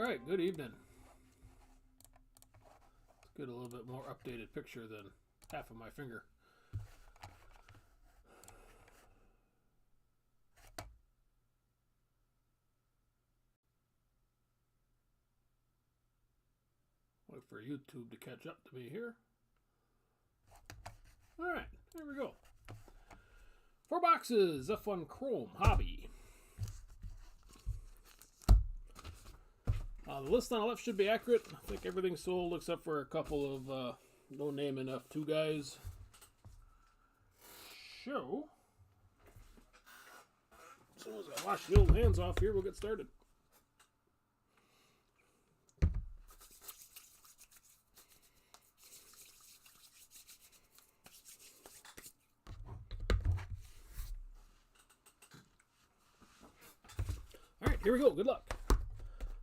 Alright, good evening. Let's get a little bit more updated picture than half of my finger. Wait for YouTube to catch up to me here. Alright, there we go. 4 boxes, F1 Chrome Hobby. The list on the left should be accurate. I think everything's sold except for a couple of no-name and F2 guys. So, as soon as I wash the old hands off here, we'll get started. Alright, here we go. Good luck.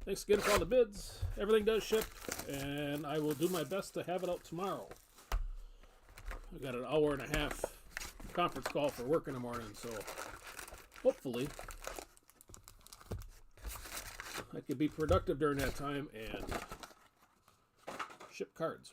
Thanks again for all the bids. Everything does ship, and I will do my best to have it out tomorrow. I got an hour and a half conference call for work in the morning, so hopefully I could be productive during that time and ship cards.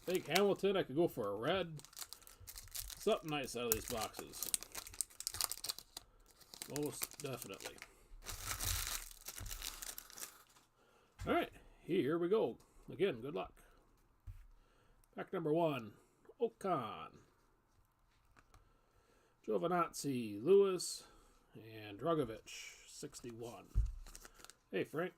I think Hamilton, I could go for a red. Something nice out of these boxes. Most definitely. Alright, here we go. Again, good luck. Pack number 1, Ocon, Giovinazzi, Lewis, and Dragovic, 61. Hey, Frank.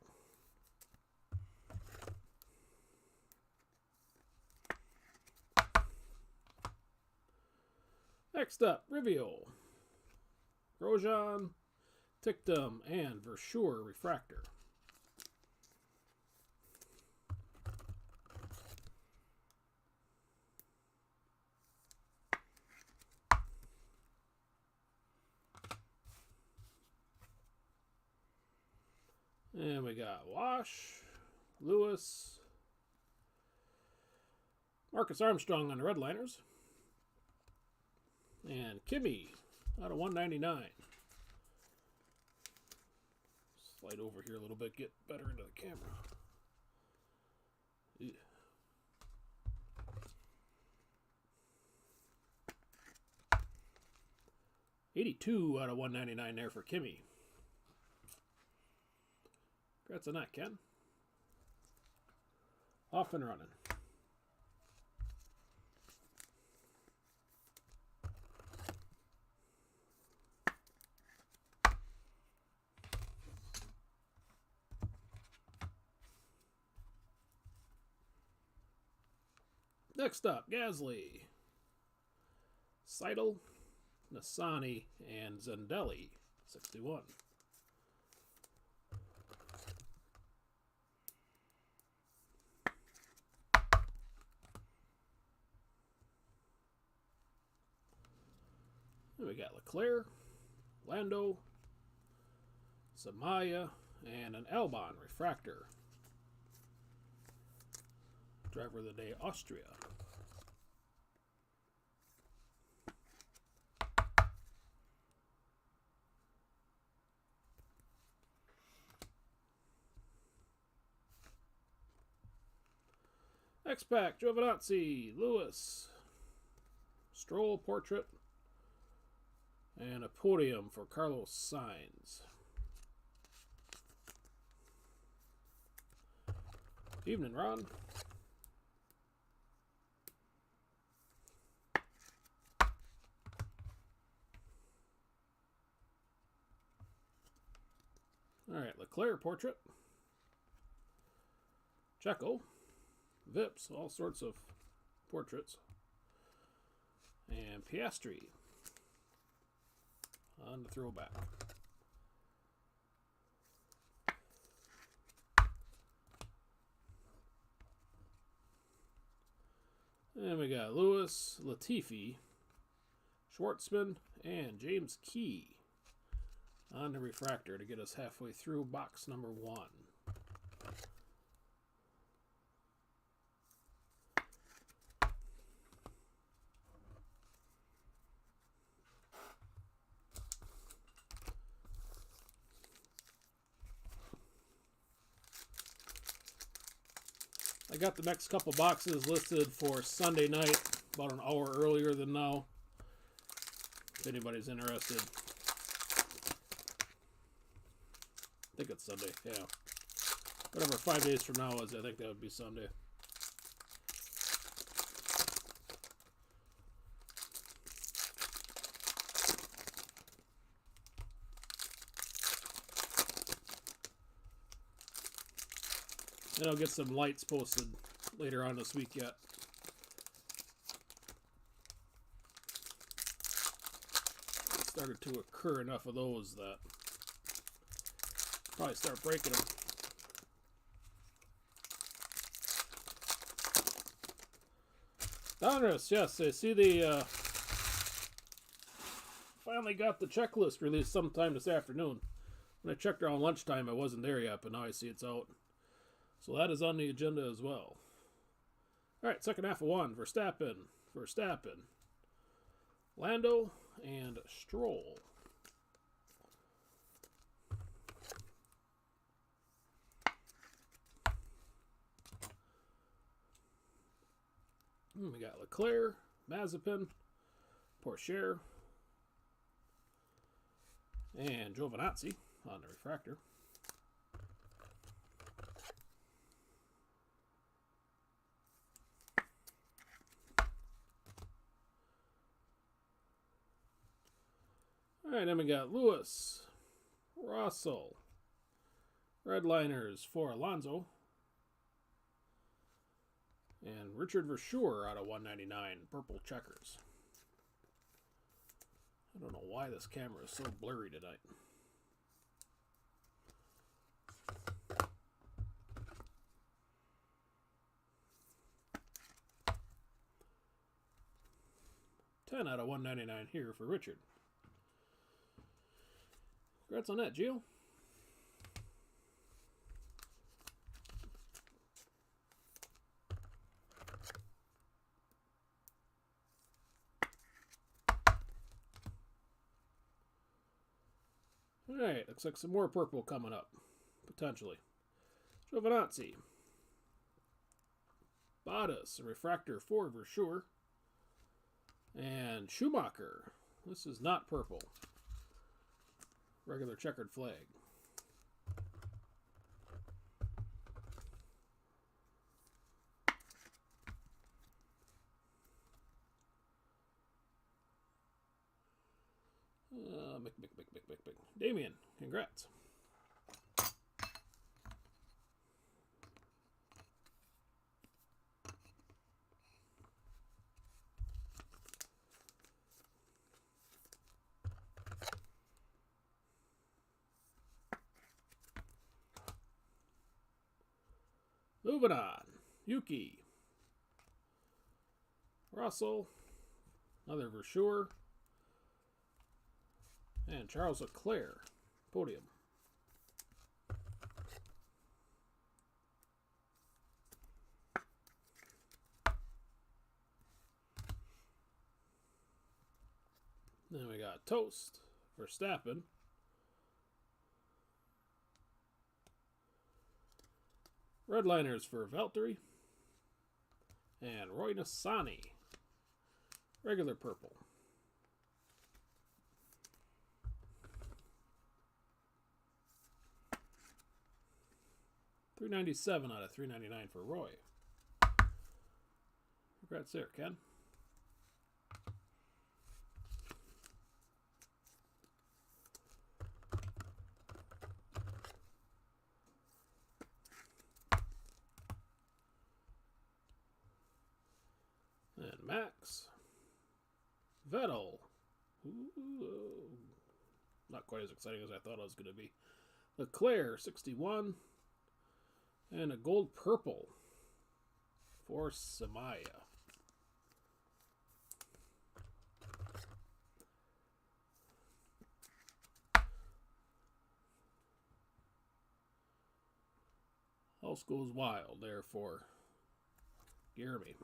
Next up, Rivio, Grosjean, Tictum, and Versure Refractor. And we got Wash, Lewis, Marcus Armstrong on the Redliners. And Kimmy out of 199. Slide over here a little bit, get better into the camera. Yeah. $82 out of 199 there for Kimmy. Congrats on that, Ken. Off and running. Next up, Gasly, Seidel, Nassani, and Zendelli, 61. Then we got Leclerc, Lando, Samaya, and an Albon Refractor. Driver of the Day, Austria. Next pack, Giovinazzi, Lewis, Stroll Portrait, and a podium for Carlos Sainz. Evening, Ron. Alright, Leclerc Portrait, Checo, Vips, all sorts of portraits. And Piastri on the throwback. And we got Lewis, Latifi, Schwartzman, and James Key on the refractor to get us halfway through box number 1. I got the next couple boxes listed for Sunday night, about an hour earlier than now, if anybody's interested. I think it's Sunday, yeah. Whatever 5 days from now is, I think that would be Sunday. And I'll get some lights posted later on this week yet. Started to occur enough of those that probably start breaking them. Donruss, yes, I see the finally got the checklist released sometime this afternoon. When I checked around lunchtime, it wasn't there yet, but now I see it's out. So that is on the agenda as well. All right, second half of 1. Verstappen, Lando, and Stroll. We got Leclerc, Mazepin, Pourchaire, and Giovinazzi on the refractor. All right, then we got Lewis, Russell, Redliners for Alonso, and Richard Verschoor out of 199, purple checkers. I don't know why this camera is so blurry tonight. $10 out of 199 here for Richard. Congrats on that, Gio. Alright, looks like some more purple coming up. Potentially. Giovinazzi. Bottas, a refractor for Verschoor. And Schumacher. This is not purple. Regular checkered flag. Damien, congrats. Moving on. Yuki. Russell. Another Verschoor. And Charles Leclerc. Podium. Then we got Toast. Verstappen. Redliners for Valtteri. And Roy Nissany. Regular purple. $397 out of $399 for Roy. Congrats there, Ken. And Max. quite as exciting as I thought it was going to be. Leclerc, 61. And a gold purple for Samaya. House goes wild there for Jeremy.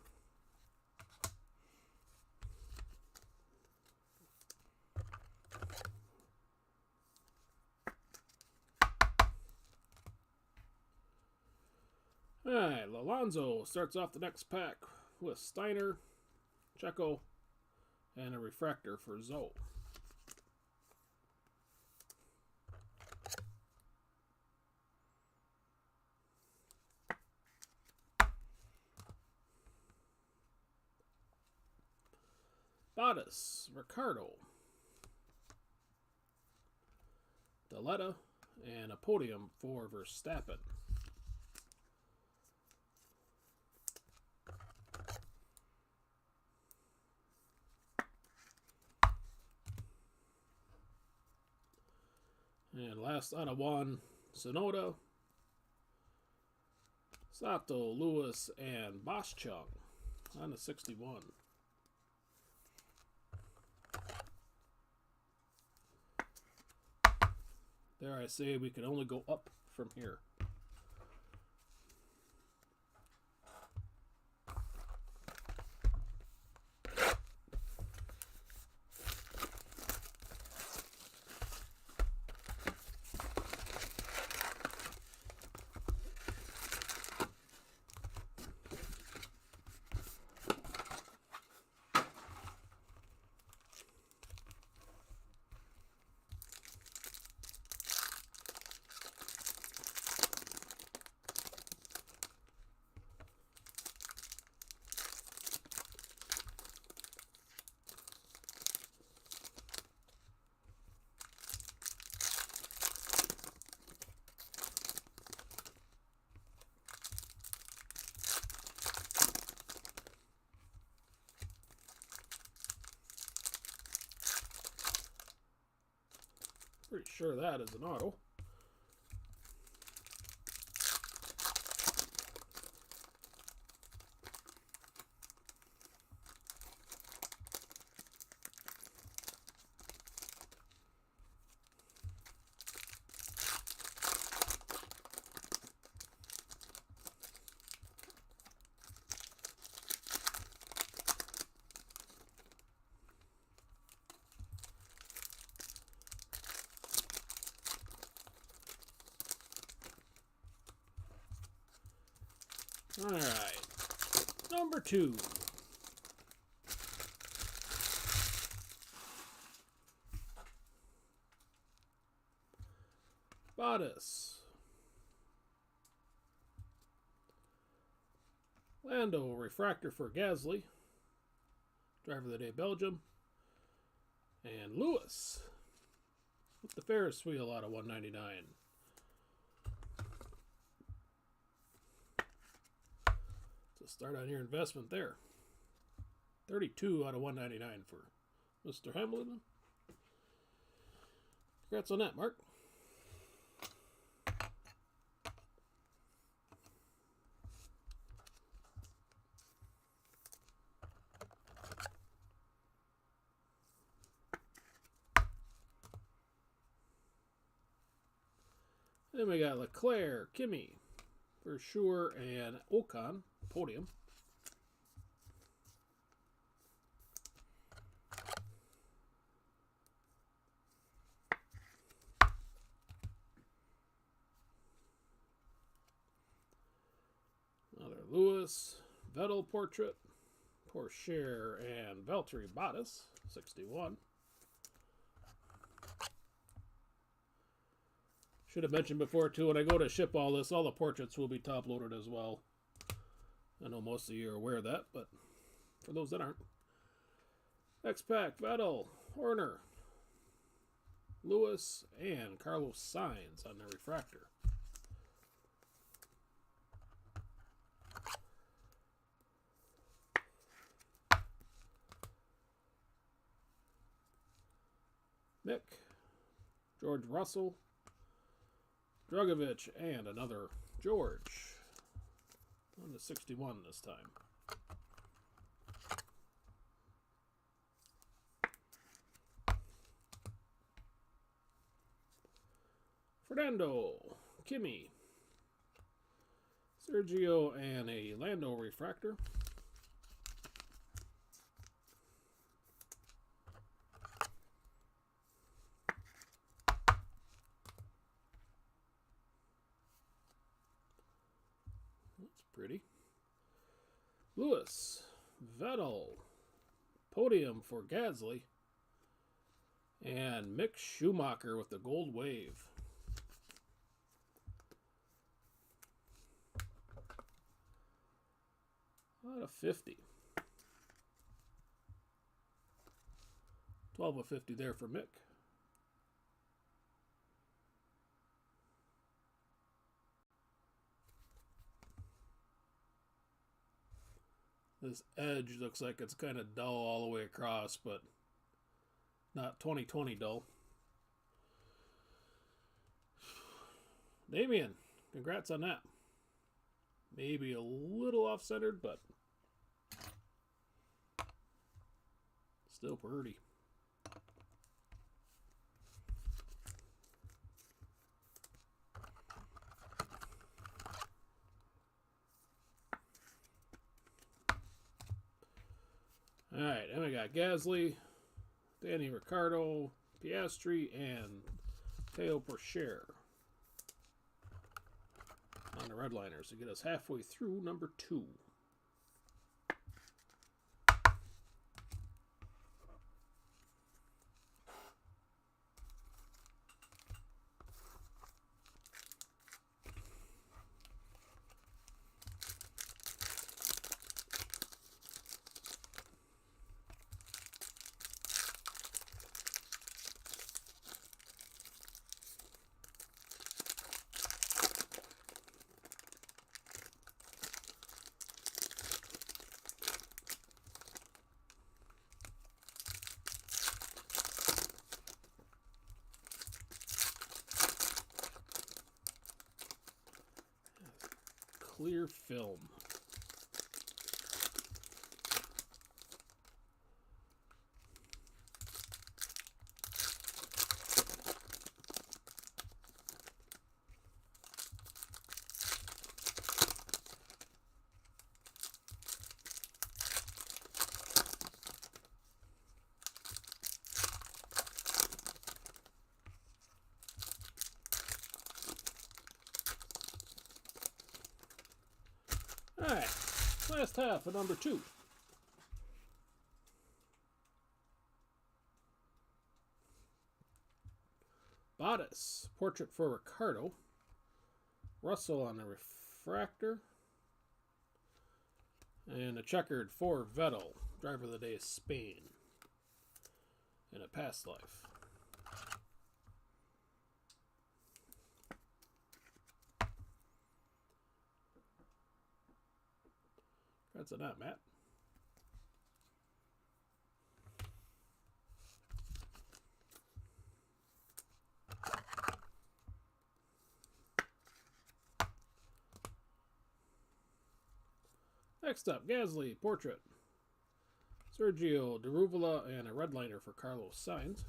Alright, Alonso starts off the next pack with Steiner, Checo, and a refractor for Zoe. Bottas, Ricardo, Daletta, and a podium for Verstappen. And last out of one, Sonoda, Sato, Lewis, and Boschung on the 61. There I say we can only go up from here. Pretty sure that is an auto. All right, number 2. Bottas, Lando, refractor for Gasly, driver of the day Belgium, and Lewis with the Ferris wheel out of 199. Start on your investment there. 32 out of 199 for Mr. Hamilton. Congrats on that, Mark. Then we got Leclerc, Kimi, for sure, and Ocon, podium. Another Lewis, Vettel portrait, Porsche, and Valtteri Bottas, 61. Should have mentioned before, too, when I go to ship all this, all the portraits will be top-loaded as well. I know most of you are aware of that, but for those that aren't. X-Pac, Vettel, Horner, Lewis, and Carlos Sainz on the refractor. Mick, George Russell, Dragovich, and another George. On the 61 this time. Fernando, Kimmy, Sergio, and a Lando refractor. That's pretty. Lewis, Vettel, podium for Gasly, and Mick Schumacher with the gold wave. Out of 50. 12 of 50 there for Mick. This edge looks like it's kind of dull all the way across, but not 2020 dull. Damien, congrats on that. Maybe a little off-centered, but still pretty. All right, and we got Gasly, Danny Ricciardo, Piastri, and Teo Pourchaire on the redliners to get us halfway through number 2. Clear film. Alright, last half of number 2. Bottas, portrait for Ricciardo. Russell on the refractor. And a checkered for Vettel, driver of the day is Spain. In a past life. That's a nut, Matt. Next up, Gasly, portrait. Sergio Deruvula, and a redliner for Carlos Sainz.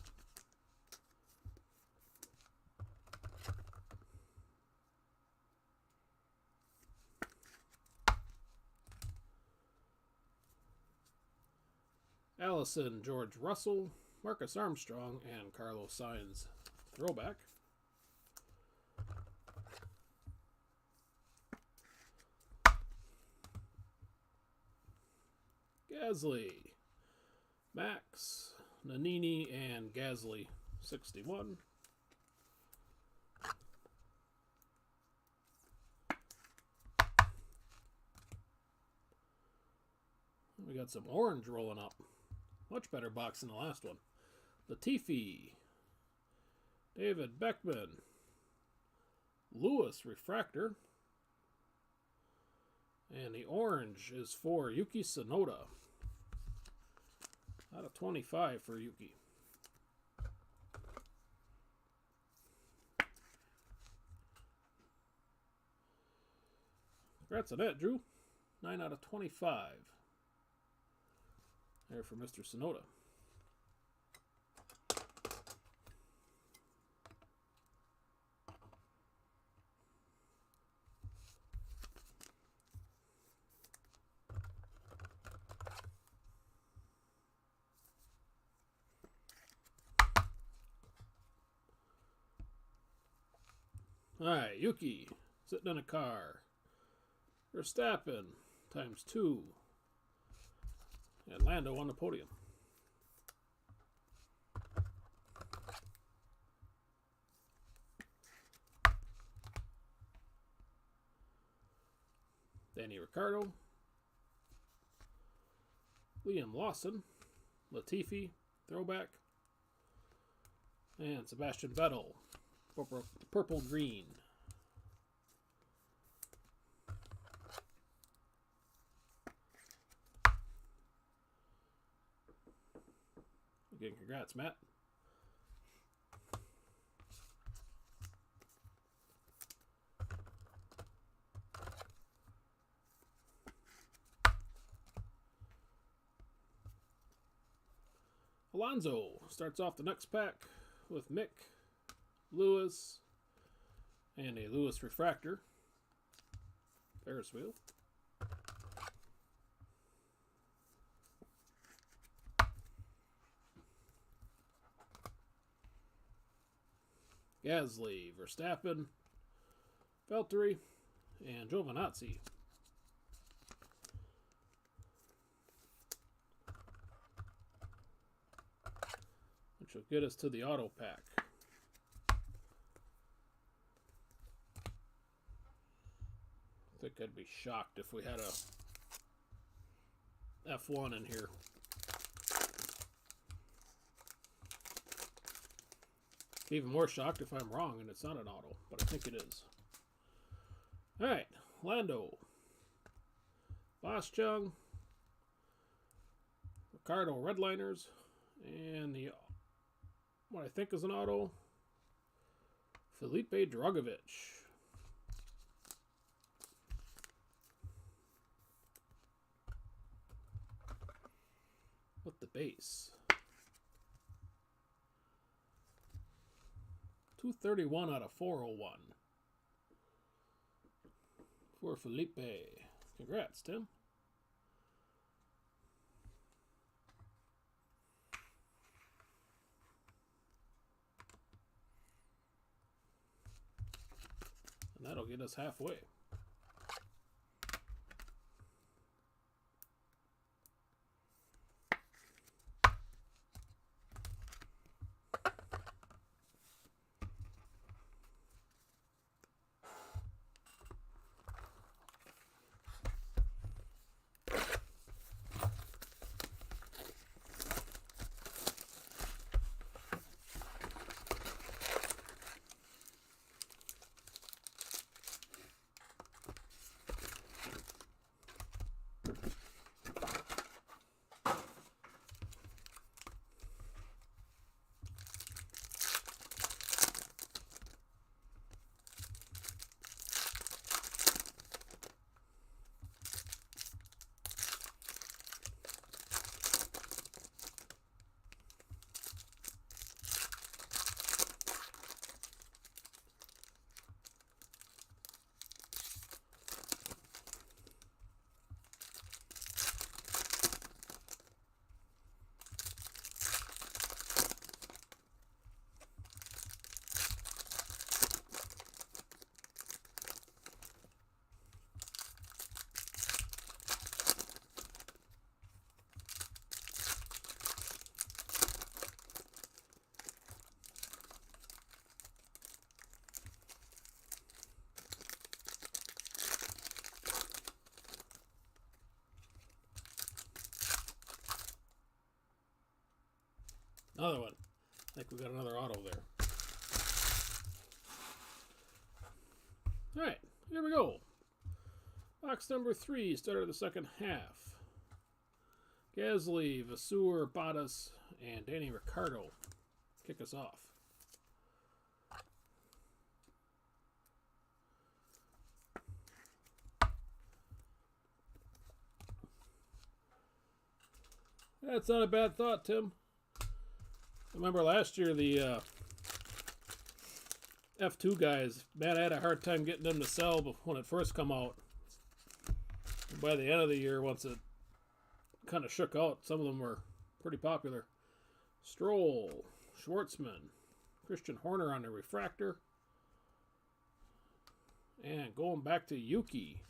Allison, George Russell, Marcus Armstrong, and Carlos Sainz throwback. Gasly, Max, Nannini, and Gasly 61. We got some orange rolling up. Much better box than the last one. Latifi, David Beckman, Lewis refractor, and the orange is for Yuki Tsunoda. Out of 25 for Yuki. Congrats on that, Drew. 9 out of 25. There for Mr. Sonoda. Alright, Yuki, sitting in a car. Verstappen, ×2. And Lando on the podium. Danny Ricciardo. Liam Lawson. Latifi, throwback. And Sebastian Vettel. Purple green. Again, congrats, Matt. Alonso starts off the next pack with Mick, Lewis, and a Lewis refractor. Ferris wheel. Gasly, Verstappen, Valtteri, and Giovinazzi. Which will get us to the auto pack. I think I'd be shocked if we had a F1 in here. Even more shocked if I'm wrong and it's not an auto, but I think it is. Alright, Lando, Boschung, Ricardo Redliners, and the what I think is an auto, Felipe Dragovic. With the base. 231 out of 401. For Felipe. Congrats, Tim. And that'll get us halfway. Another one. I think we got another auto there. Alright, here we go. Box number 3, start of the second half. Gasly, Vasseur, Bottas, and Danny Ricciardo kick us off. That's not a bad thought, Tim. I remember last year the F2 guys, man, I had a hard time getting them to sell when it first come out. And by the end of the year, once it kind of shook out, some of them were pretty popular. Stroll, Schwartzman, Christian Horner on the refractor. And going back to Yuki.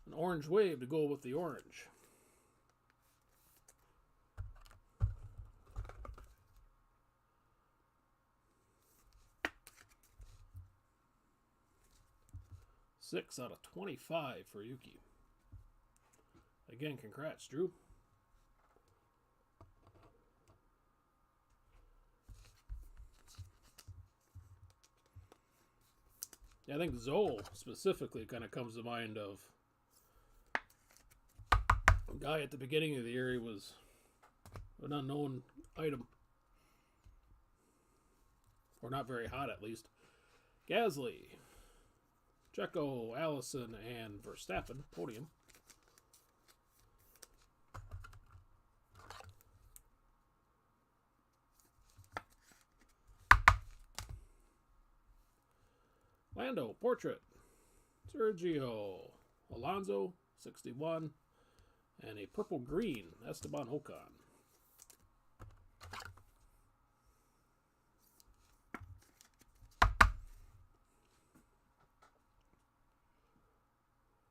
An orange wave to go with the orange. Six out of 25 for Yuki. Again, congrats, Drew. Yeah, I think Zoll specifically kind of comes to mind of a guy at the beginning of the year. He was an unknown item. Or not very hot, at least. Gasly, Checo, Allison, and Verstappen, podium. Lando, portrait. Sergio, Alonso, 61. And a purple-green, Esteban Ocon.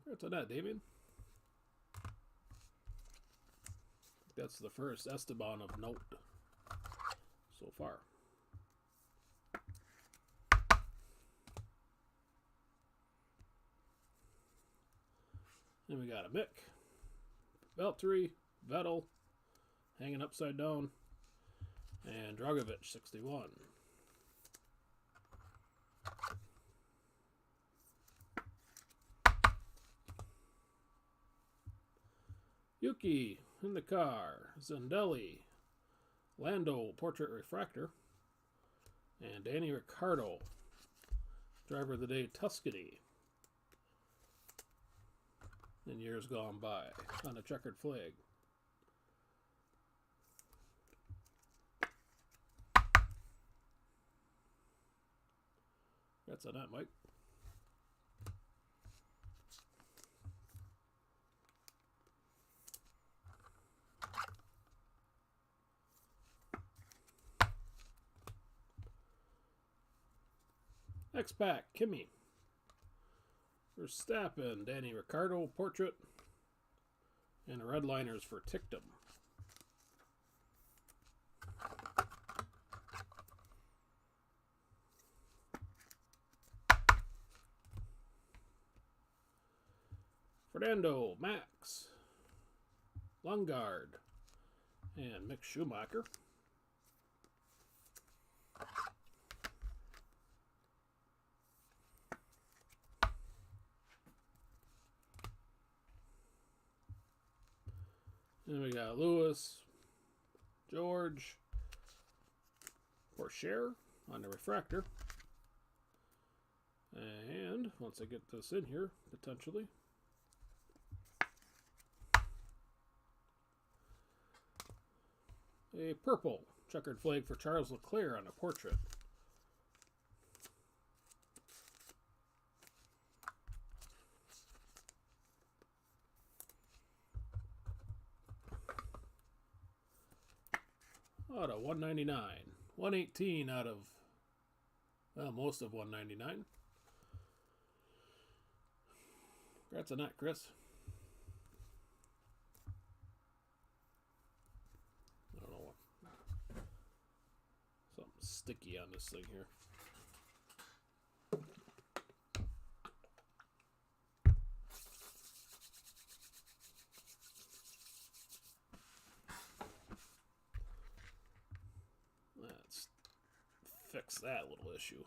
Congrats on that, Damien. That's the first Esteban of note so far. Then we got a Mick, Valtteri, Vettel, hanging upside down, and Dragovic, 61. Yuki in the car, Zendelli, Lando, portrait refractor, and Danny Ricciardo, driver of the day, Tuscany. In years gone by, on a checkered flag. That's on that, Mike. X-Pac, Kimi. Verstappen, Danny Ricciardo, portrait. And the redliners for Tictum. Fernando, Max, Lungard, and Mick Schumacher. Then we got Lewis, George, Porsche on the refractor. And once I get this in here, potentially. A purple checkered flag for Charles Leclerc on a portrait. Out of 199. 118 out of, well, most of 199. Congrats on that, Chris. I don't know what. Something sticky on this thing here. Let's fix that little issue.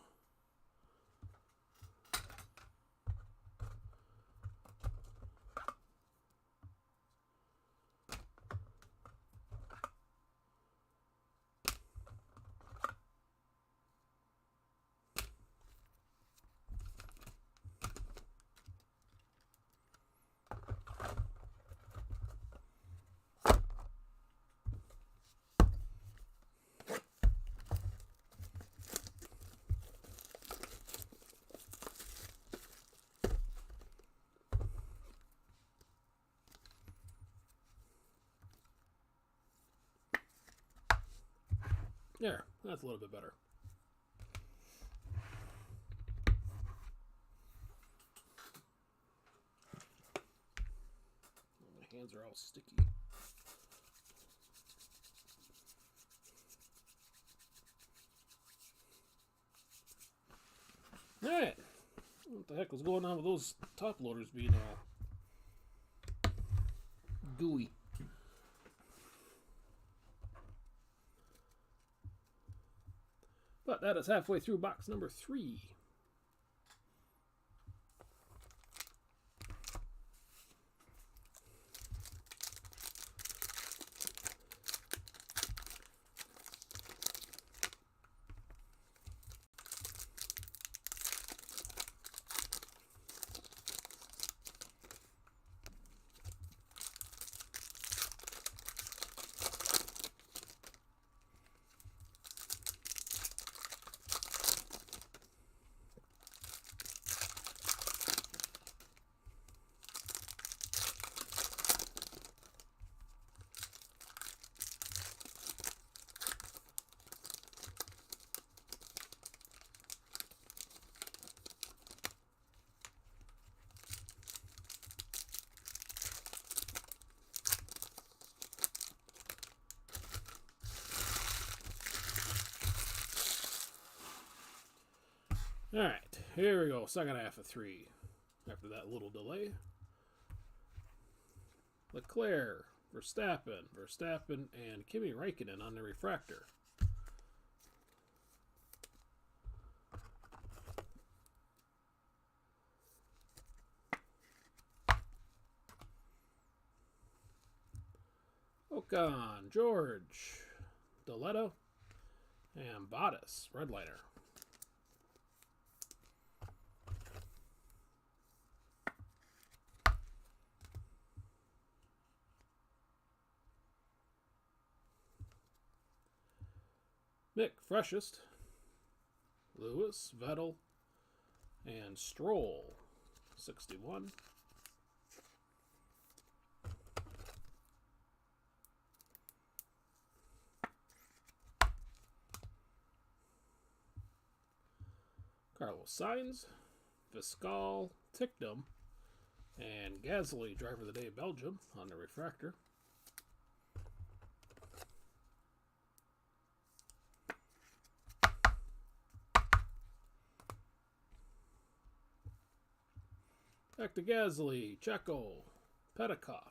There, that's a little bit better. My hands are all sticky. Alright. What the heck was going on with those top loaders being all gooey? But that is halfway through box number 3. Alright, here we go. Second half of 3. After that little delay. Leclerc, Verstappen, and Kimi Räikkönen on the refractor. Ocon, George, Deletto, and Bottas, redliner. Mick, freshest, Lewis, Vettel, and Stroll, 61. Carlos Sainz, Fiscal, Tickdom, and Gasly, driver of the day, Belgium, on the refractor. Back to Gasly, Checo, Petikoff,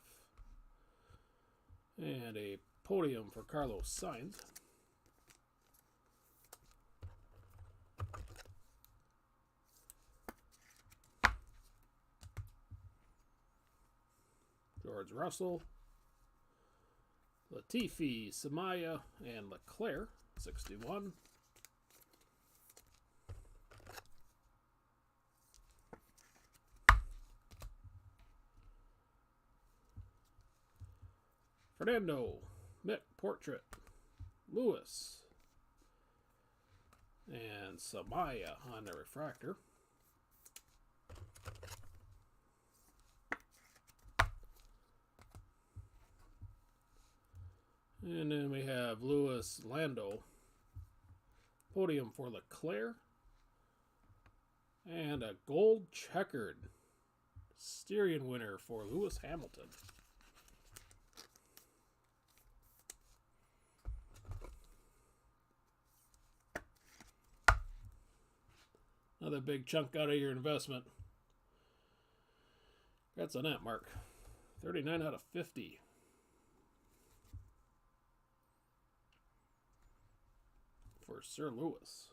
and a podium for Carlos Sainz. George Russell, Latifi, Samaya, and Leclerc, 61. Fernando, Mick, Portrait, Lewis, and Samaya on the refractor. And then we have Lewis, Lando, podium for Leclerc, and a gold checkered Styrian winner for Lewis Hamilton. Another big chunk out of your investment. That's on that, Mark. 39 out of 50. For Sir Lewis.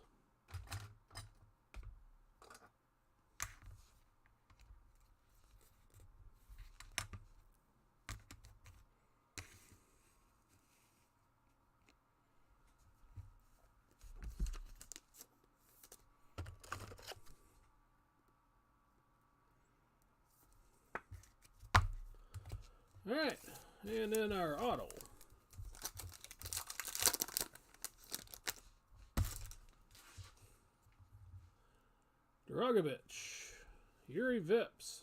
All right, and then our auto. Dragovic, Yuri Vips,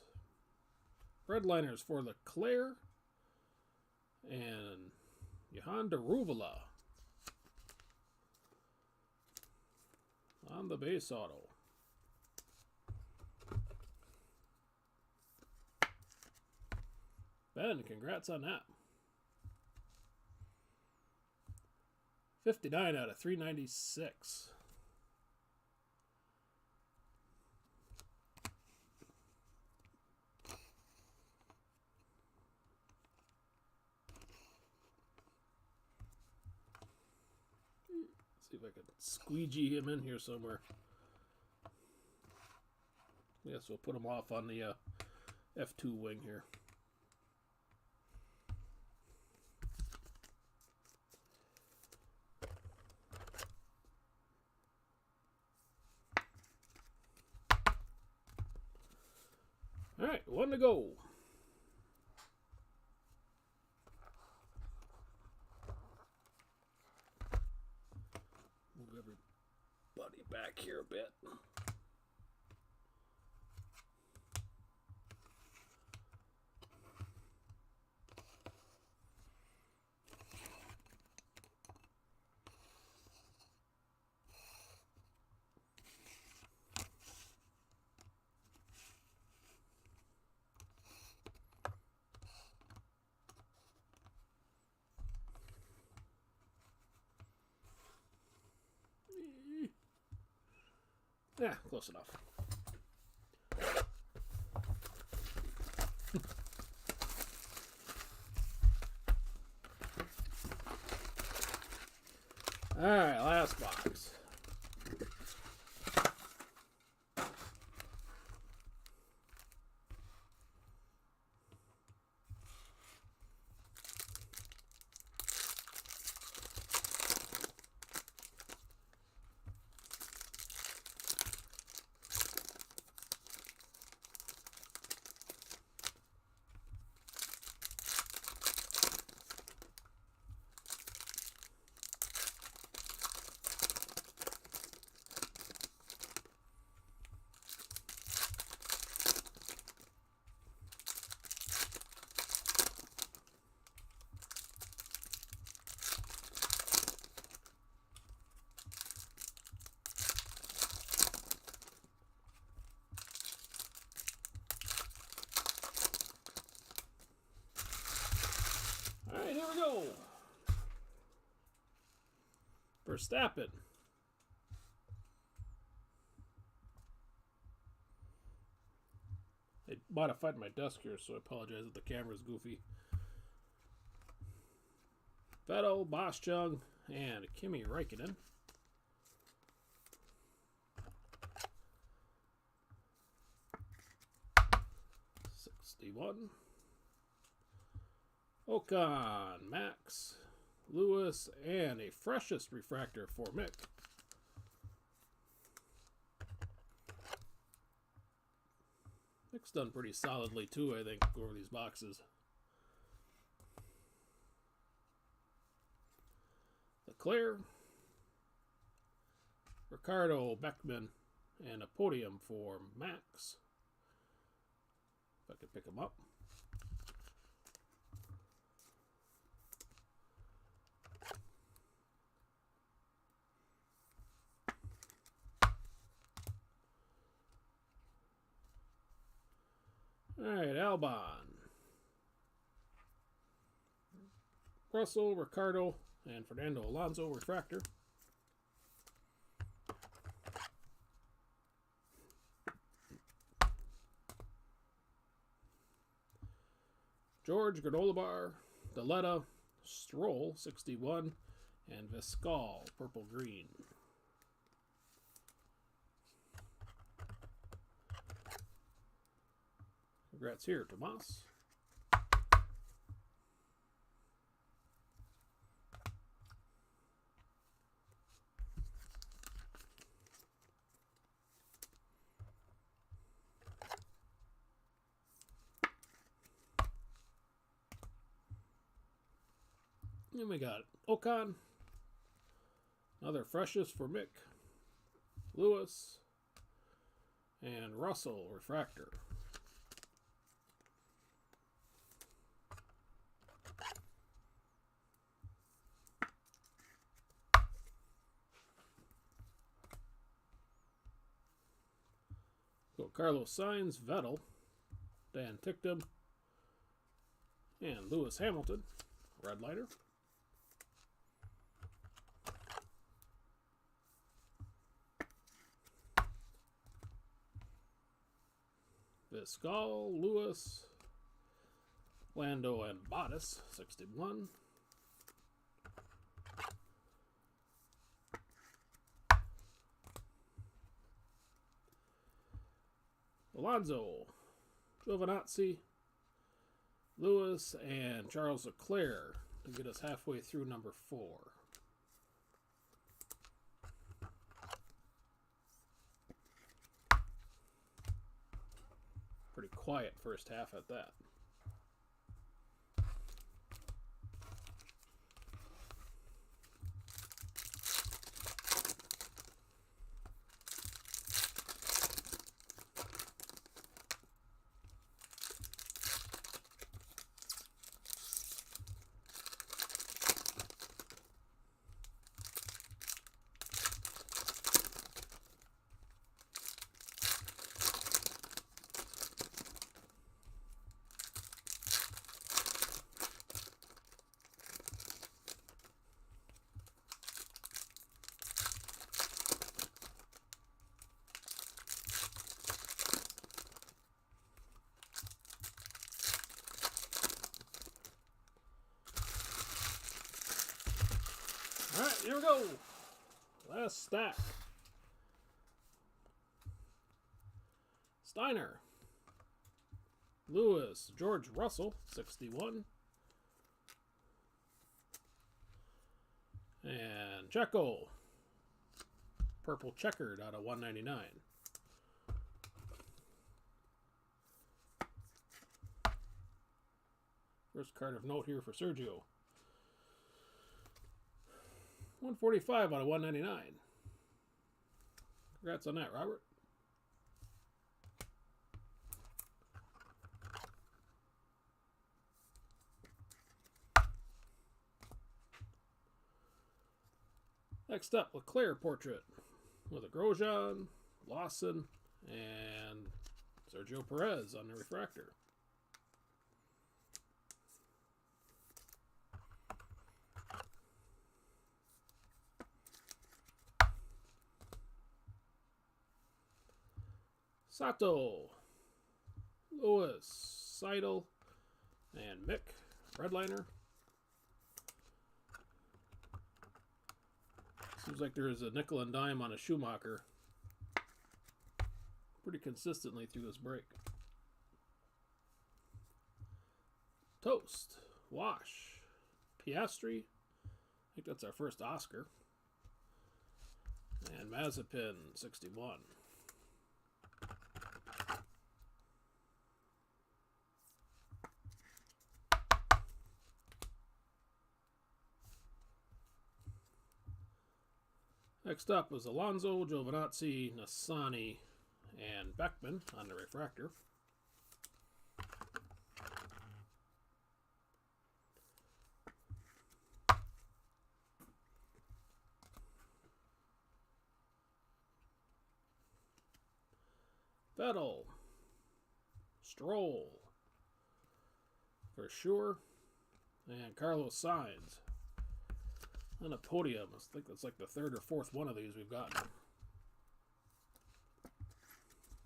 redliners for Leclerc, and Johan de Ruvela. on the base auto. Ben, congrats on that. 59 out of 396. See if I can squeegee him in here somewhere. Yes, we'll put him off on the F2 wing here. All right, one to go. Move everybody back here a bit. Yeah, close enough. All right, last box. All right, here we go. Verstappen. I modified my desk here, so I apologize if the camera's goofy. Vettel, Boschung, and Kimi Räikkönen. '61. Ocon, Max, Lewis, and a freshest refractor for Mick. Mick's done pretty solidly too, I think, over these boxes. Leclerc, Ricardo, Beckman, and a podium for Max. If I can pick him up. All right, Albon, Russell, Ricardo, and Fernando Alonso refractor. George, Gardolabar, Daletta, Stroll, 61, and Viscal, purple green. Congrats here, Tomas. And we got Ocon, another freshest for Mick, Lewis, and Russell refractor. Carlos Sainz, Vettel, Dan Ticktum, and Lewis Hamilton, redliner. Viscal, Lewis, Lando, and Bottas, 61. Alonso, Giovinazzi, Lewis, and Charles Leclerc to get us halfway through number 4. Pretty quiet first half at that. Alright, here we go. Last stack. Steiner, Lewis, George Russell, 61. And Checo, purple checkered out of 199. First card of note here for Sergio. 145 out of 199. Congrats on that, Robert. Next up, Leclerc portrait with a Grosjean, Lawson, and Sergio Perez on the refractor. Sato, Lewis, Seidel, and Mick, redliner. Seems like there is a nickel and dime on a Schumacher pretty consistently through this break. Toast, Wash, Piastri, I think that's our first Oscar, and Mazepin, 61. Next up was Alonso, Giovinazzi, Nassani, and Beckman on the refractor. Vettel, Stroll, for sure, and Carlos Sainz. On a podium. I think that's like the third or fourth one of these we've gotten.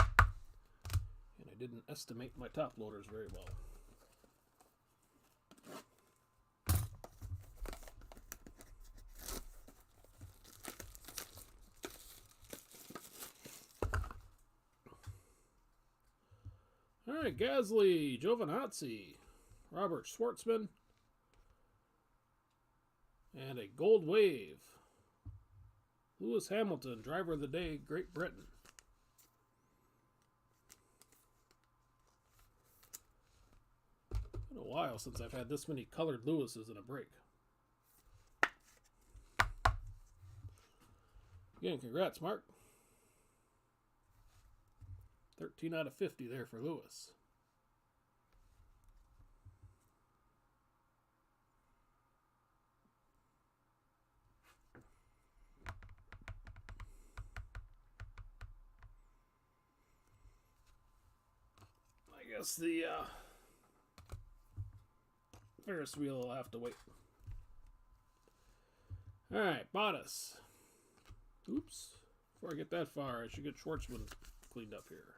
And I didn't estimate my top loaders very well. Alright, Gasly, Giovinazzi, Robert Schwartzman, and a gold wave. Lewis Hamilton, driver of the day, Great Britain. Been a while since I've had this many colored Lewises in a break. Again, congrats, Mark. 13 out of 50 there for Lewis. guess the Ferris wheel will have to wait. Alright, Bottas. Oops. Before I get that far, I should get Schwartzman cleaned up here.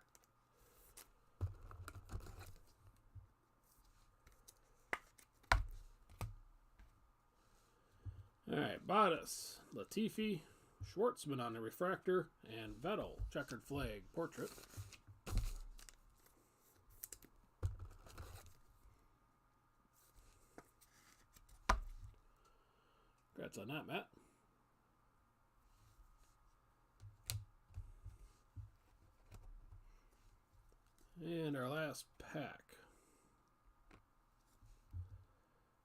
Alright, Bottas, Latifi, Schwartzman on the refractor, and Vettel, checkered flag portrait. Congrats on that, Matt. And our last pack.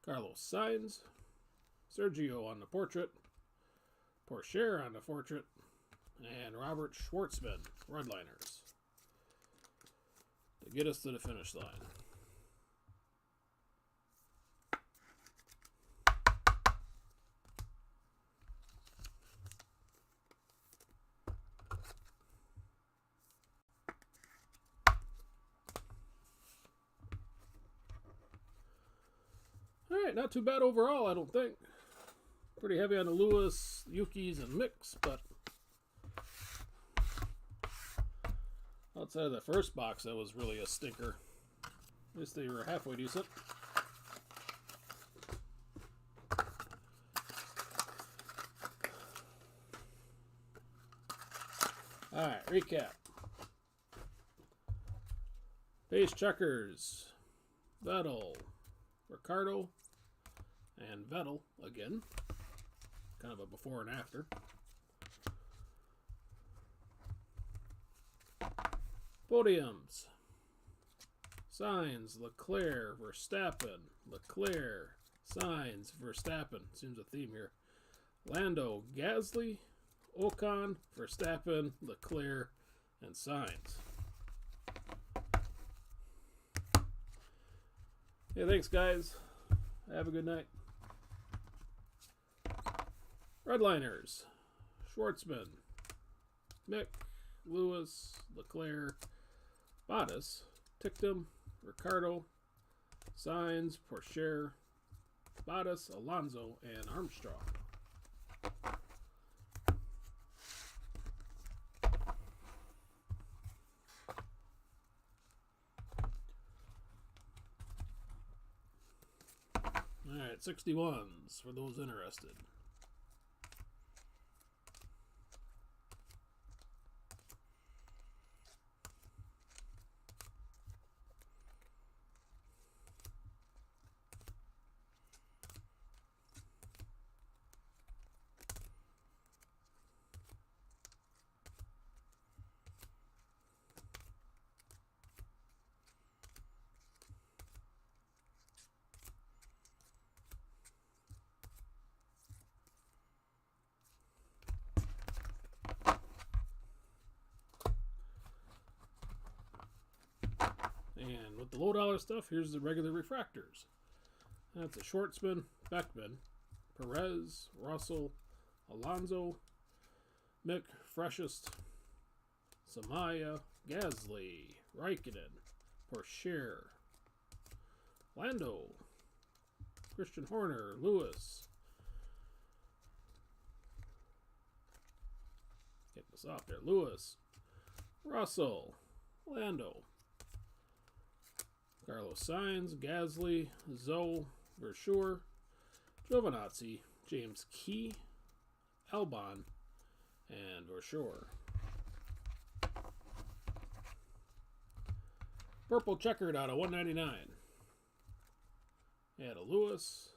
Carlos Sainz, Sergio on the portrait, Porsche on the portrait, and Robert Schwartzman, Redliners, to get us to the finish line. Alright, not too bad overall, I don't think. Pretty heavy on the Lewis, Yuki's, and Mix, but outside of the first box, that was really a stinker. At least they were halfway decent. Alright, recap. Base checkers, Vettel, Ricardo, and Vettel again. Kind of a before and after. Podiums. Sainz, Leclerc, Verstappen, Leclerc, Sainz, Verstappen. Seems a theme here. Lando, Gasly, Ocon, Verstappen, Leclerc, and Sainz. Hey, thanks, guys. Have a good night. Redliners. Schwartzman, Mick, Lewis, Leclerc, Bottas, Tictum, Ricardo, Sainz, Porsche, Bottas, Alonso, and Armstrong. Alright, 61s for those interested. And with the low dollar stuff, here's the regular refractors. That's a Schwartzman, Beckman, Perez, Russell, Alonso, Mick, Freshest, Samaya, Gasly, Raikkonen, Porsche, Lando, Christian Horner, Lewis. Get this off there. Lewis, Russell, Lando, Carlos Sainz, Gasly, Zoe, Versure, Giovinazzi, James Key, Albon, and Versure. Purple checkered out of 199. Add a Lewis,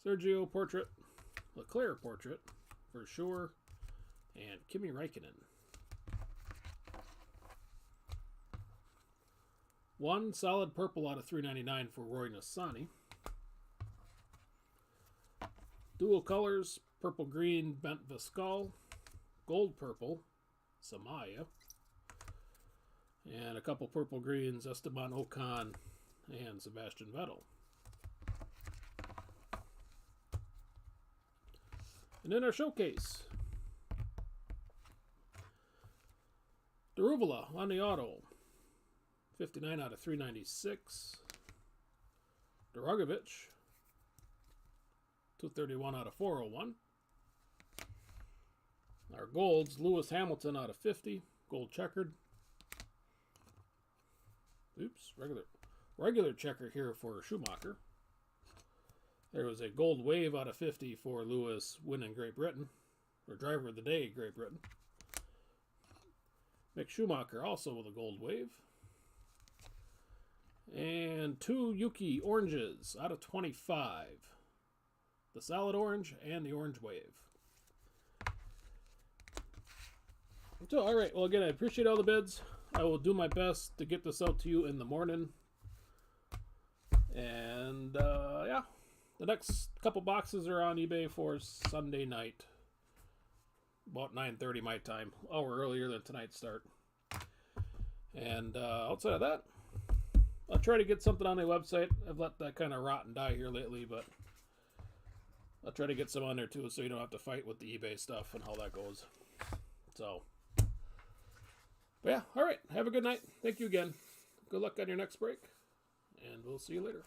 Sergio portrait, Leclerc portrait, Versure, and Kimi Raikkonen. One solid purple out of 399 for Roy Nissany. Dual colors, purple green, Bent Viscal, gold purple, Samaya, and a couple purple greens, Esteban Ocon and Sebastian Vettel. And then our showcase. Daruvula on the auto. 59 out of 396. Dragovic, 231 out of 401. Our golds, Lewis Hamilton out of 50, gold checkered. Oops, regular checker here for Schumacher. There was a gold wave out of 50 for Lewis winning Great Britain, or driver of the day, Great Britain. Mick Schumacher also with a gold wave. And 2 Yuki oranges out of 25. The solid orange and the orange wave. So, all right. Well, again, I appreciate all the bids. I will do my best to get this out to you in the morning. And, yeah. The next couple boxes are on eBay for Sunday night. About 9:30 my time. An hour earlier than tonight's start. And outside of that, I'll try to get something on the website. I've let that kind of rot and die here lately, but I'll try to get some on there too so you don't have to fight with the eBay stuff and how that goes. So, but yeah, all right. Have a good night. Thank you again. Good luck on your next break, and we'll see you later.